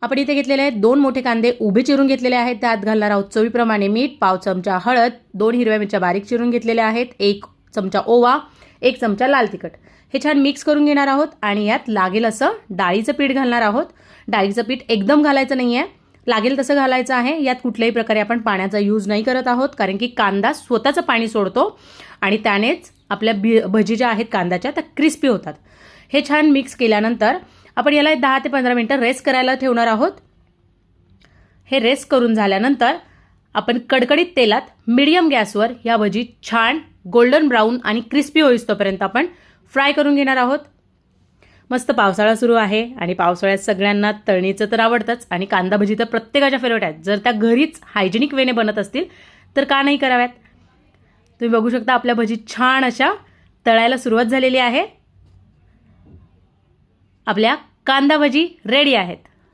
आपण इथे घेतलेले आहेत 2 मोठे कांदे उभे चिरून घेतलेले आहेत. त्यात घालणार आहोत चवीप्रमाणे मीठ, पाव चमचा हळद, 2 हिरव्या मिरच्या बारीक चिरून घेतलेल्या आहेत, 1 चमचा ओवा, 1 चमचा लाल तिखट. हे छान मिक्स करून घेणार आहोत आणि यात लागेल असं डाळीचं पीठ घालणार आहोत. डाळीचं पीठ एकदम घालायचं नाही आहे, लागेल तसं घालायचं आहे. यात कुठल्याही प्रकारे आपण पाण्याचा यूज नाही करत आहोत, कारण की कांदा स्वतःचं पाणी सोडतो आणि त्यानेच आपल्या भजी ज्या आहेत कांद्याच्या त्या क्रिस्पी होतात. हे छान मिक्स केल्यानंतर आपण याला 10 ते 15 मिनिटं रेस्ट करायला ठेवणार आहोत. हे रेस्ट करून झाल्यानंतर आपण कडकडीत तेलात मीडियम गॅसवर या भजी छान गोल्डन ब्राऊन आणि क्रिस्पी होईस्तोपर्यंत आपण फ्राय करून घेणार आहोत. मस्त पावसाळा सुरू आहे आणि पावसाळ्यात सगळ्यांना तळणीचं तर आवडतंच आणि कांदा भजी तर प्रत्येकाच्या फेवरेट आहेत. जर त्या घरीच हायजेनिक वेने बनत असतील तर का नाही कराव्यात. तुम्ही बघू शकता आपल्या भजी छान अशा तळायला सुरुवात झालेली आहे. आपल्या कांदा भजी रेडी आहेत.